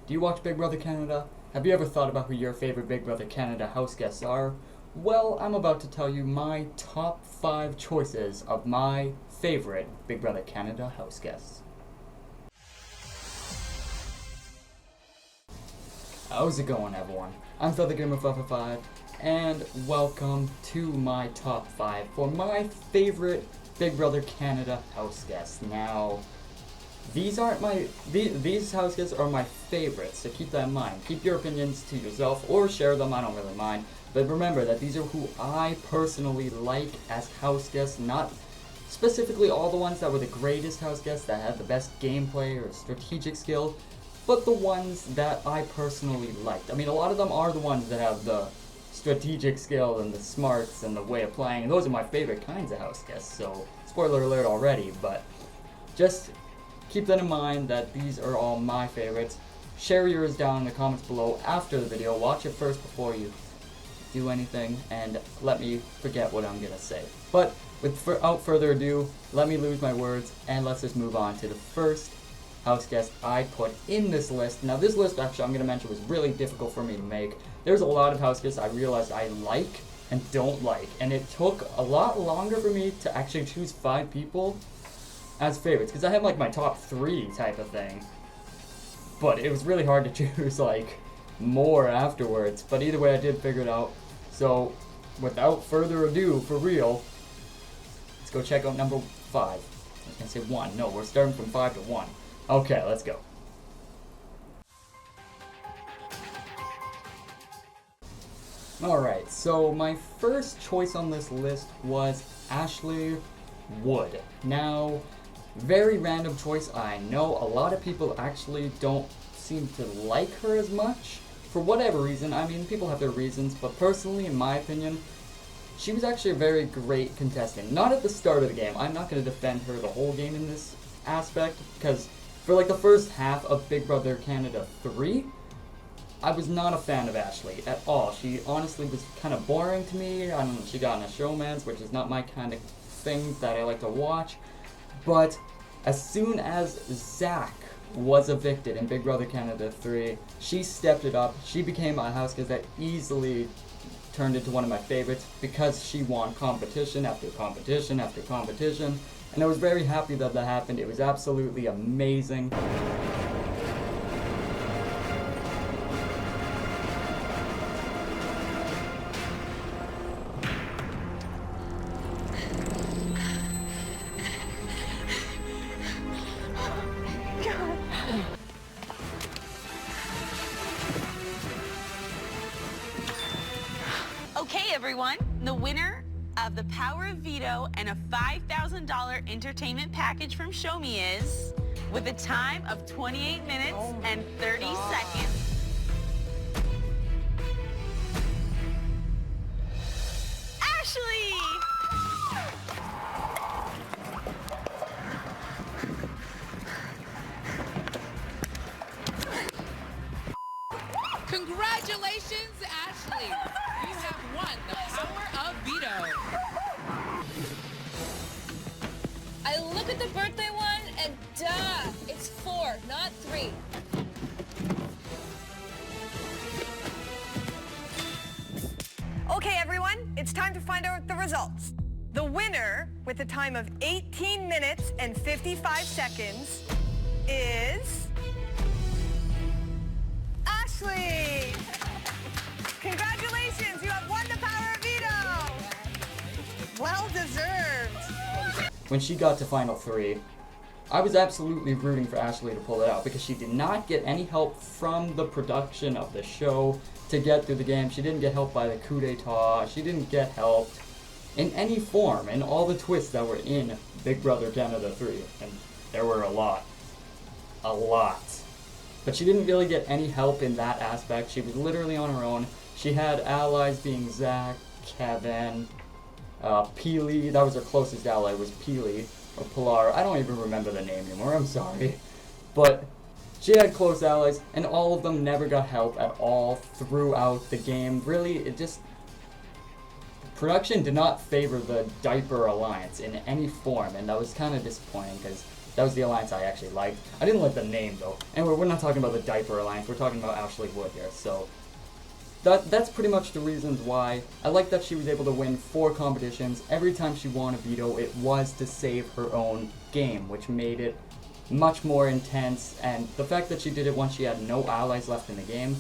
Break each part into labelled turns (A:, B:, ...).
A: Do you watch Big Brother Canada? Have you ever thought about who your favorite Big Brother Canada house guests are? Well, I'm about to tell you my top 5 choices of my favorite Big Brother Canada house guests. How's it going, everyone? I'm Gamer555, and welcome to my top 5 for my favorite Big Brother Canada house guests. Now, these house guests are my favorites, so keep that in mind. Keep your opinions to yourself or share them, I don't really mind. But remember that these are who I personally like as house guests, not specifically all the ones that were the greatest house guests that had the best gameplay or strategic skill, but the ones that I personally liked. I mean, a lot of them are the ones that have the strategic skill and the smarts and the way of playing, and those are my favorite kinds of house guests, so spoiler alert already, but just keep that in mind that these are all my favorites. Share yours down in the comments below after the video, watch it first before you do anything, and let me forget what I'm gonna say. But without further ado, let me lose my words, and let's just move on to the first house guest I put in this list. Now this list, actually, I'm going to mention, was really difficult for me to make. There's a lot of house guests I realized I like and don't like, and it took a lot longer for me to actually choose 5 people as favorites, because I have like my top 3 type of thing, but it was really hard to choose like more afterwards. But either way, I did figure it out. So without further ado, for real, let's go check out number 5. I was going to say 1. No, we're starting from 5 to 1. Okay, let's go. Alright, so my first choice on this list was Ashley Wood. Now, very random choice, I know. A lot of people actually don't seem to like her as much, for whatever reason. I mean, people have their reasons, but personally, in my opinion, she was actually a very great contestant. Not at the start of the game. I'm not going to defend her the whole game in this aspect, because for like the first half of Big Brother Canada 3, I was not a fan of Ashley at all. She honestly was kind of boring to me. I don't know, she got in a showmance, which is not my kind of thing that I like to watch. But as soon as Zach was evicted in Big Brother Canada 3, she stepped it up. She became a house guest that easily turned into one of my favorites because she won competition after competition after competition. And I was very happy that that happened. It was absolutely amazing.
B: Okay, everyone, the winner of the Power of Veto and a $5,000 entertainment package from Show Me is, with a time of 28 minutes and 30 seconds, Ashley!
C: Congratulations, Ashley! You have won the Power of Veto.
D: I look at the birthday one and duh, it's 4, not 3.
E: Okay, everyone, it's time to find out the results. The winner, with a time of 18 minutes and 55 seconds, is Ashley! Congratulations, you have won the Power of Veto! Well deserved.
A: When she got to Final 3, I was absolutely rooting for Ashley to pull it out because she did not get any help from the production of the show to get through the game. She didn't get help by the coup d'etat. She didn't get helped in any form in all the twists that were in Big Brother Canada 3. And there were a lot. A lot. But she didn't really get any help in that aspect. She was literally on her own. She had allies being Zach, Kevin, Peely. That was her closest ally, was Peely, or Pilar. I don't even remember the name anymore, I'm sorry. But she had close allies, and all of them never got help at all throughout the game. Really, it just... production did not favor the Diaper Alliance in any form, and that was kind of disappointing, because That was the alliance I actually liked. I didn't like the name though. And we're not talking about the diaper alliance, we're talking about Ashley Wood here, so that's pretty much the reasons why. I like that she was able to win 4 competitions. Every time she won a veto, it was to save her own game, which made it much more intense, and the fact that she did it once she had no allies left in the game,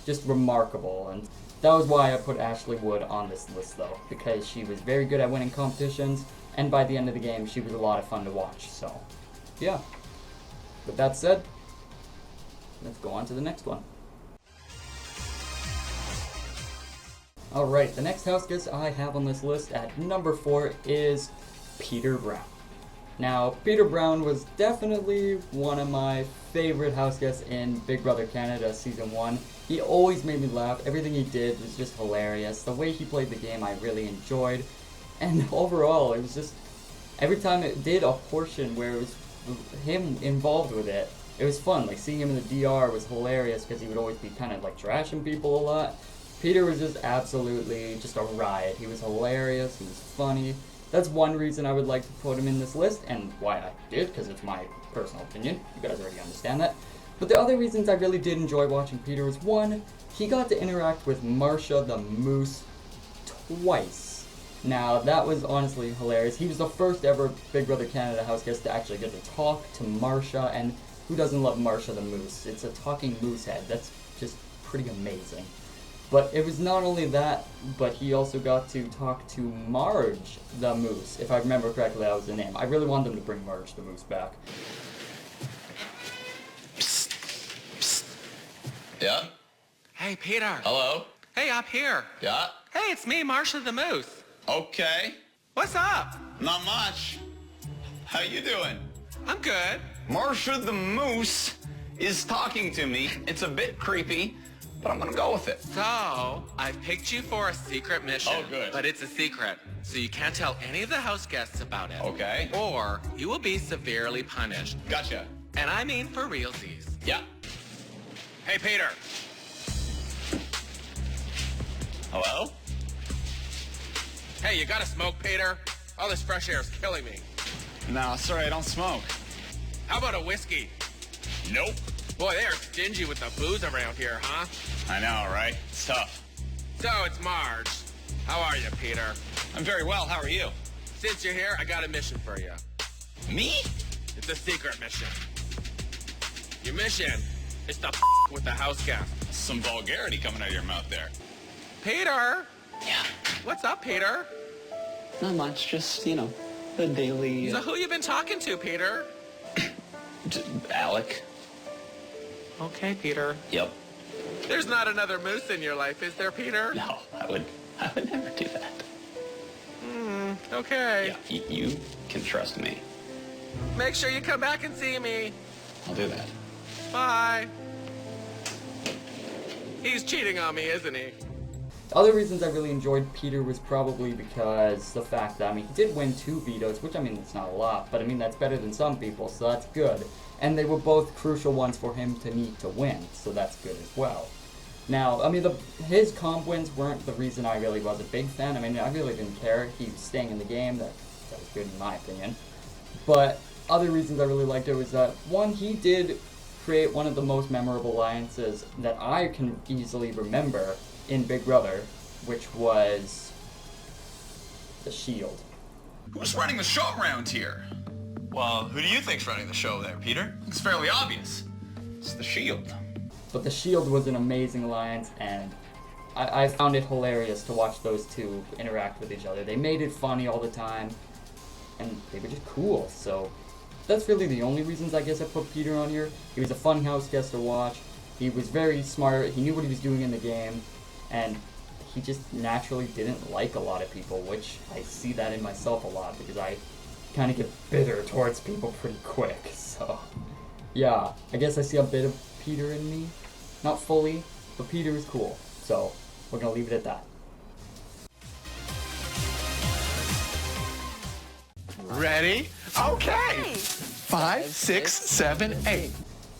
A: just remarkable. And that was why I put Ashley Wood on this list though, because she was very good at winning competitions, and by the end of the game, she was a lot of fun to watch, so yeah. With that said, let's go on to the next one. Alright, the next house guest I have on this list at number 4 is Peter Brown. Now, Peter Brown was definitely one of my favorite house guests in Big Brother Canada Season 1. He always made me laugh. Everything he did was just hilarious. The way he played the game I really enjoyed. And overall, it was just, every time it did a portion where it was him involved with it, it was fun. Like, seeing him in the DR was hilarious because he would always be kind of like trashing people a lot. Peter was just absolutely just a riot. He was hilarious, he was funny. That's one reason I would like to put him in this list, and why I did, because it's my personal opinion. You guys already understand that. But the other reasons I really did enjoy watching Peter was, one, he got to interact with Marsha the Moose twice. Now, that was honestly hilarious. He was the first ever Big Brother Canada house guest to actually get to talk to Marsha, and who doesn't love Marsha the Moose? It's a talking moose head. That's just pretty amazing. But it was not only that, but he also got to talk to Marge the Moose. If I remember correctly, that was the name. I really wanted them to bring Marge the Moose back.
F: Psst. Psst. Yeah?
G: Hey, Peter.
F: Hello?
G: Hey, up here.
F: Yeah?
G: Hey, it's me, Marsha the Moose.
F: Okay.
G: What's up?
F: Not much. How you doing?
G: I'm good.
F: Marsha the Moose is talking to me. It's a bit creepy, but I'm gonna go with it.
G: So, I picked you for a secret mission.
F: Oh, good.
G: But it's a secret, so you can't tell any of the house guests about it.
F: Okay.
G: Or you will be severely punished.
F: Gotcha.
G: And I mean for realsies.
F: Yeah.
G: Hey, Peter.
F: Hello?
G: Hey, you gotta smoke, Peter? All this fresh air is killing me.
F: No, sorry, I don't smoke.
G: How about a whiskey?
F: Nope.
G: Boy, they are stingy with the booze around here, huh?
F: I know, right? It's tough.
G: So, it's Marge. How are you, Peter?
F: I'm very well. How are you?
G: Since you're here, I got a mission for you.
F: Me?
G: It's a secret mission. Your mission is to with the house guest.
F: Some vulgarity coming out of your mouth there.
G: Peter!
F: Yeah.
G: What's up, Peter?
F: Not much, just, you know, the daily...
G: So who you been talking to, Peter?
F: Alec.
G: Okay, Peter.
F: Yep.
G: There's not another moose in your life, is there, Peter?
F: No, I would never do that.
G: Okay.
F: Yeah, you can trust me.
G: Make sure you come back and see me.
F: I'll do that.
G: Bye. He's cheating on me, isn't he?
A: Other reasons I really enjoyed Peter was probably because the fact that, I mean, he did win 2 vetoes, which, I mean, it's not a lot, but I mean, that's better than some people, so that's good. And they were both crucial ones for him to need to win, so that's good as well. Now, I mean, his comp wins weren't the reason I really was a big fan. I mean, I really didn't care. He was staying in the game. That was good in my opinion. But other reasons I really liked it was that, one, he did create one of the most memorable alliances that I can easily remember in Big Brother, which was the Shield.
F: Who's running the show around here?
H: Well, who do you think's running the show there, Peter?
F: It's fairly obvious. It's the Shield.
A: But the Shield was an amazing alliance, and I found it hilarious to watch those two interact with each other. They made it funny all the time, and they were just cool, so that's really the only reasons I guess I put Peter on here. He was a fun house guest to watch. He was very smart. He knew what he was doing in the game, and he just naturally didn't like a lot of people, which I see that in myself a lot because I kind of get bitter towards people pretty quick. So, yeah, I guess I see a bit of Peter in me. Not fully, but Peter is cool. So, we're going to leave it at that.
G: Ready? Okay. 5, 6, 7, 8.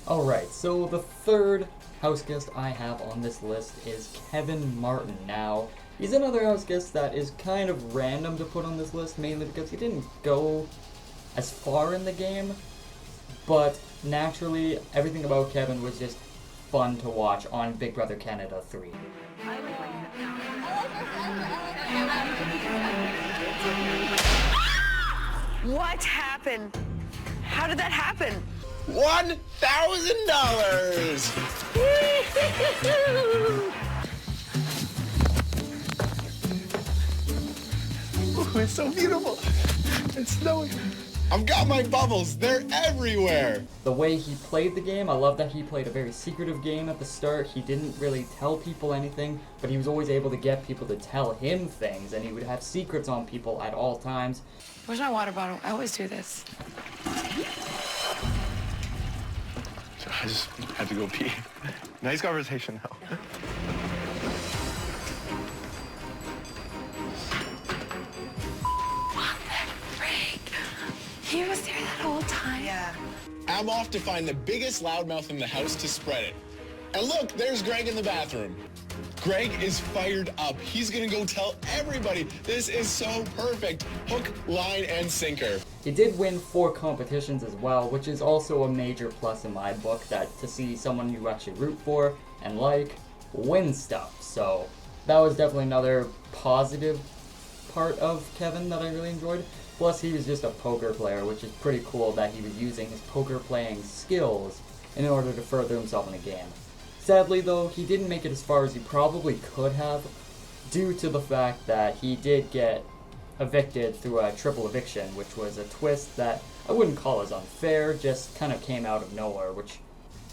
A: Alright, so the third house guest I have on this list is Kevin Martin. Now, he's another house guest that is kind of random to put on this list, mainly because he didn't go as far in the game, but naturally, everything about Kevin was just fun to watch on Big Brother Canada 3.
E: What happened? How did that happen?
G: $1,000! Ooh, it's so beautiful. It's snowing. I've got my bubbles. They're everywhere.
A: The way he played the game, I love that he played a very secretive game at the start. He didn't really tell people anything, but he was always able to get people to tell him things, and he would have secrets on people at all times.
C: Where's my water bottle? I always do this.
G: I just had to go pee. Nice conversation, though.
C: He was there that whole time?
E: Yeah.
G: I'm off to find the biggest loudmouth in the house to spread it. And look, there's Greg in the bathroom. Greg is fired up. He's gonna go tell everybody. This is so perfect. Hook, line, and sinker.
A: He did win 4 competitions as well, which is also a major plus in my book, that to see someone you actually root for and like win stuff. So that was definitely another positive part of Kevin that I really enjoyed. Plus, he was just a poker player, which is pretty cool that he was using his poker playing skills in order to further himself in the game. Sadly, though, he didn't make it as far as he probably could have, due to the fact that he did get evicted through a triple eviction, which was a twist that I wouldn't call as unfair, just kind of came out of nowhere, which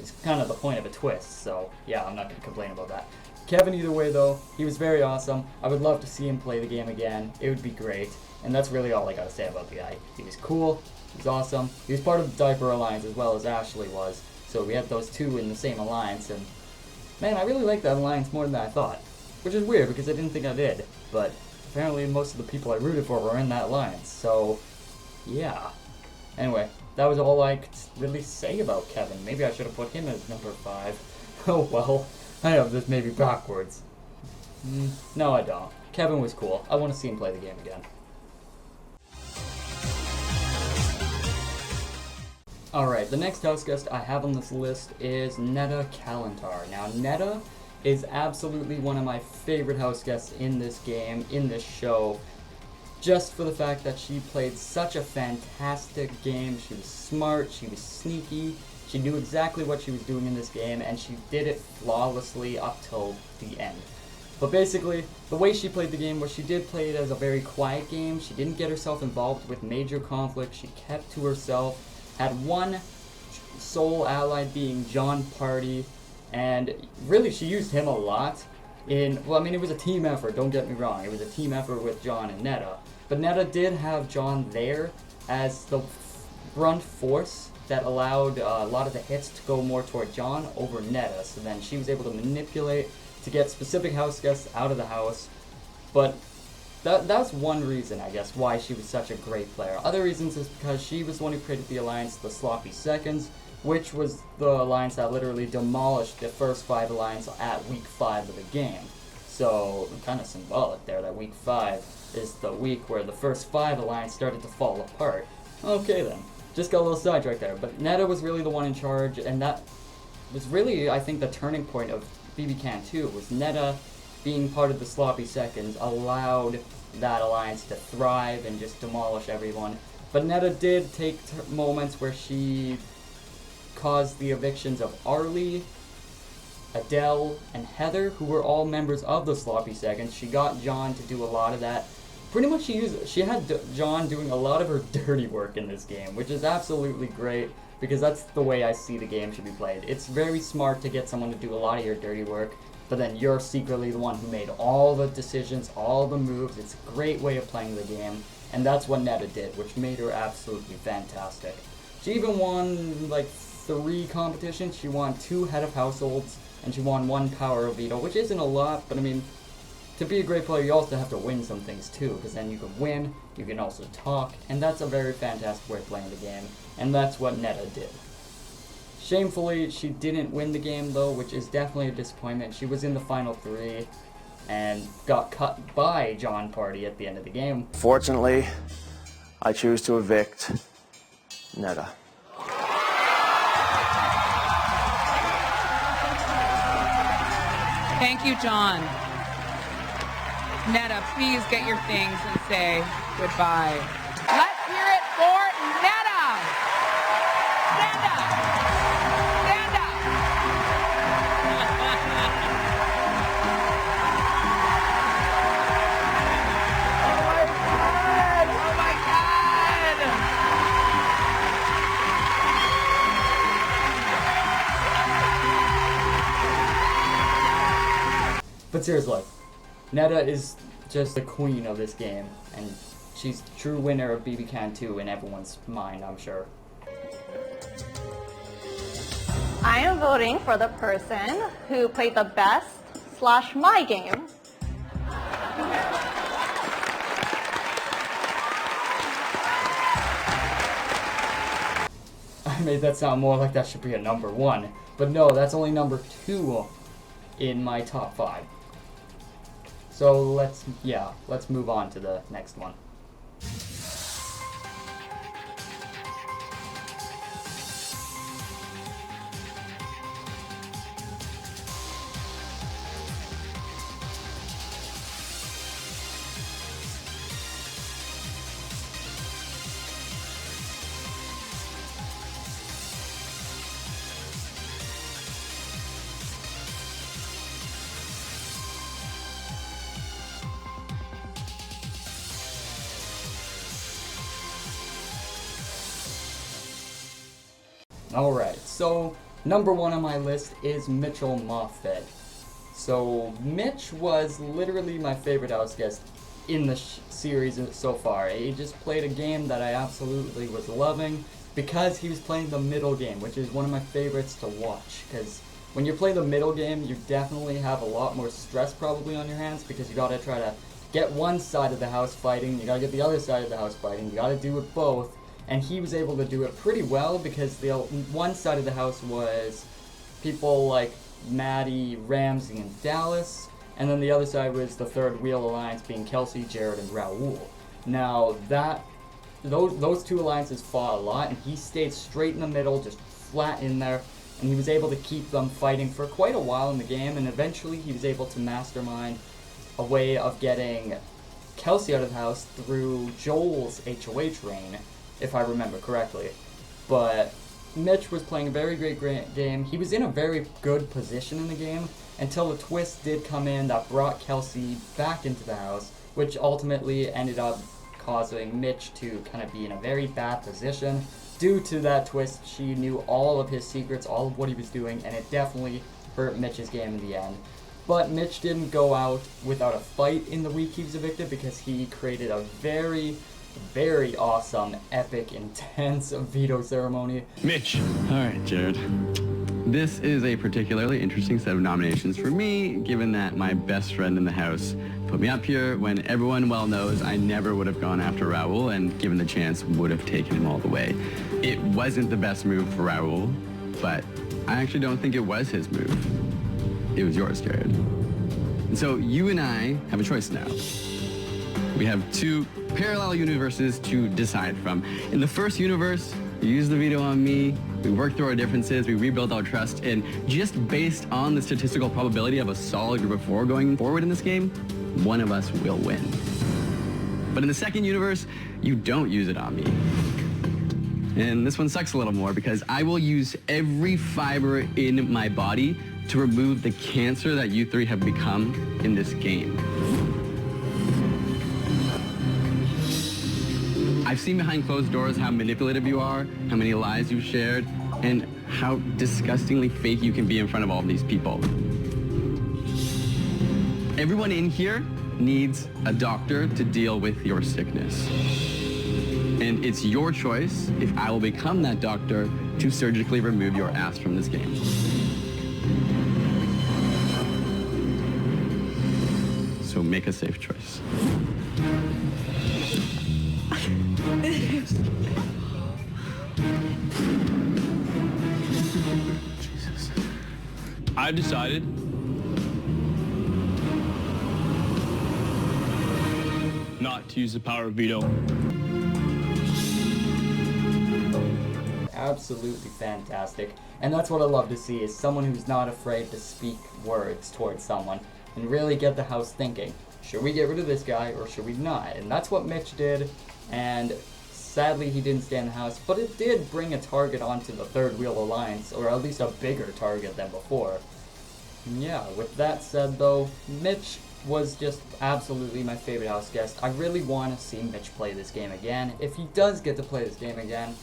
A: is kind of the point of a twist, so yeah, I'm not going to complain about that. Kevin, either way, though, he was very awesome. I would love to see him play the game again. It would be great. And that's really all I gotta say about the guy. He was cool, he was awesome, he was part of the Diaper Alliance as well as Ashley was, so we had those two in the same alliance, and man, I really like that alliance more than I thought. Which is weird, because I didn't think I did, but apparently most of the people I rooted for were in that alliance, so yeah. Anyway, that was all I could really say about Kevin. Maybe I should have put him as number 5. Oh well, I have this maybe backwards. No, I don't. Kevin was cool. I want to see him play the game again. Alright, the next house guest I have on this list is Neta Kalantar. Now, Neta is absolutely one of my favorite house guests in this game, in this show, just for the fact that she played such a fantastic game. She was smart, she was sneaky, she knew exactly what she was doing in this game, and she did it flawlessly up till the end. But basically, the way she played the game was she did play it as a very quiet game. She didn't get herself involved with major conflict, she kept to herself. Had one sole ally being John Party, and really she used him a lot in, well, I mean, it was a team effort, don't get me wrong, it was a team effort with John and Neta, but Neta did have John there as the brunt force that allowed a lot of the hits to go more toward John over Neta, so then she was able to manipulate to get specific house guests out of the house, but that's one reason, I guess, why she was such a great player. Other reasons is because she was the one who created the alliance, the Sloppy Seconds, which was the alliance that literally demolished the first 5 alliance at week 5 of the game. So, kind of symbolic there, that week 5 is the week where the first 5 alliance started to fall apart. Okay then, just got a little sidetracked there, but Neta was really the one in charge, and that was really, I think, the turning point of BB Can 2, was Neta being part of the Sloppy Seconds allowed that alliance to thrive and just demolish everyone. But Neta did take moments where she caused the evictions of Arlie, Adele, and Heather, who were all members of the Sloppy Seconds. She got John to do a lot of that. Pretty much she had John doing a lot of her dirty work in this game, which is absolutely great, because that's the way I see the game should be played. It's very smart to get someone to do a lot of your dirty work, but then you're secretly the one who made all the decisions, all the moves. It's a great way of playing the game, and that's what Neta did, which made her absolutely fantastic. She even won, like, 3 competitions. She won 2 Head of Households, and she won 1 Power of Veto, which isn't a lot, but I mean, to be a great player, you also have to win some things too, because then you can win, you can also talk, and that's a very fantastic way of playing the game, and that's what Neta did. Shamefully, she didn't win the game though, which is definitely a disappointment. She was in the final 3 and got cut by John Party at the end of the game.
I: Fortunately, I choose to evict Neta.
C: Thank you, John. Neta, please get your things and say goodbye. Let's hear it for Neta. Stand up. Stand up. Oh my God. Oh my God.
A: But seriously, Neta is just the queen of this game, and she's true winner of BB Can 2 in everyone's mind, I'm sure.
I: I am voting for the person who played the best / my game.
A: I made that sound more like that should be a number 1, but no, that's only number 2 in my top 5. So let's move on to the next one. Alright, so number 1 on my list is Mitchell Moffett. So Mitch was literally my favorite house guest in the series so far. He just played a game that I absolutely was loving because he was playing the middle game, which is one of my favorites to watch. Because when you play the middle game, you definitely have a lot more stress probably on your hands because you gotta try to get one side of the house fighting, you gotta get the other side of the house fighting, you gotta do it both. And he was able to do it pretty well because the one side of the house was people like Maddie, Ramsey, and Dallas, and then the other side was the third wheel alliance being Kelsey, Jared, and Raul. Now those two alliances fought a lot, and he stayed straight in the middle, just flat in there, and he was able to keep them fighting for quite a while in the game, and eventually he was able to mastermind a way of getting Kelsey out of the house through Joel's HOH reign, if I remember correctly. But Mitch was playing a very great game. He was in a very good position in the game until a twist did come in that brought Kelsey back into the house, which ultimately ended up causing Mitch to kind of be in a very bad position. Due to that twist, she knew all of his secrets, all of what he was doing, and it definitely hurt Mitch's game in the end. But Mitch didn't go out without a fight in the week he was evicted because he created a very awesome, epic, intense veto ceremony.
J: Mitch. All right, Jared. This is a particularly interesting set of nominations for me, given that my best friend in the house put me up here when everyone well knows I never would have gone after Raul, and given the chance, would have taken him all the way. It wasn't the best move for Raul, but I actually don't think it was his move. It was yours, Jared. And so you and I have a choice now. We have two parallel universes to decide from. In the first universe, you use the veto on me, we work through our differences, we rebuild our trust, and just based on the statistical probability of a solid group of 4 going forward in this game, one of us will win. But in the second universe, you don't use it on me. And this one sucks a little more because I will use every fiber in my body to remove the cancer that you 3 have become in this game. I've seen behind closed doors how manipulative you are, how many lies you've shared, and how disgustingly fake you can be in front of all of these people. Everyone in here needs a doctor to deal with your sickness. And it's your choice if I will become that doctor to surgically remove your ass from this game. So make a safe choice. Jesus.
K: I've decided not to use the power of veto.
A: absolutely fantastic. And that's what I love to see, is someone who's not afraid to speak words towards someone and really get the house thinking, should we get rid of this guy or should we not? And that's what Mitch did, and sadly he didn't stay in the house, but it did bring a target onto the Third Wheel Alliance, or at least a bigger target than before. And yeah, with that said though, Mitch was just absolutely my favorite house guest. I really want to see Mitch play this game again. If he does get to play this game again,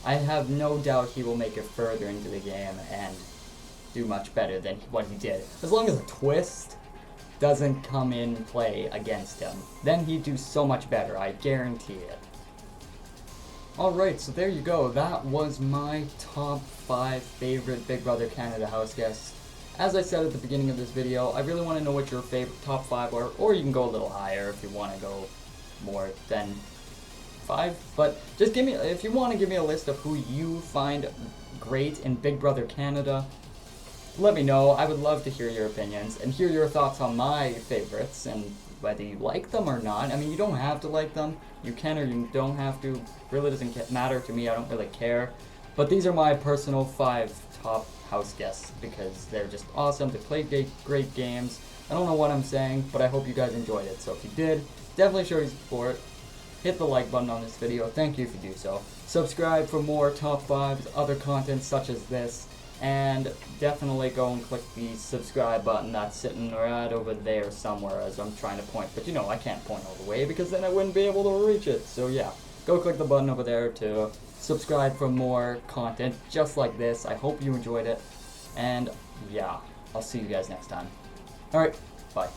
A: I have no doubt he will make it further into the game and do much better than what he did. As long as a twist doesn't come in play against him, then he'd do so much better, I guarantee it. Alright, so there you go. That was my top 5 favorite Big Brother Canada house guests. As I said at the beginning of this video, I really want to know what your favorite top 5 are, or you can go a little higher if you want to go more than 5. But just give me, if you want to give me a list of who you find great in Big Brother Canada, let me know. I would love to hear your opinions and hear your thoughts on my favorites and whether you like them or not. I mean, you don't have to like them. You can or you don't have to. Really doesn't matter to me. I don't really care. But these are my personal 5 top house guests because they're just awesome. They play great games. I don't know what I'm saying, but I hope you guys enjoyed it. So if you did, definitely show your support. Hit the like button on this video. Thank you if you do so. Subscribe for more top 5s, other content such as this. And definitely go and click the subscribe button that's sitting right over there somewhere as I'm trying to point. But you know, I can't point all the way because then I wouldn't be able to reach it. So yeah, go click the button over there to subscribe for more content just like this. I hope you enjoyed it. And yeah, I'll see you guys next time. Alright, bye.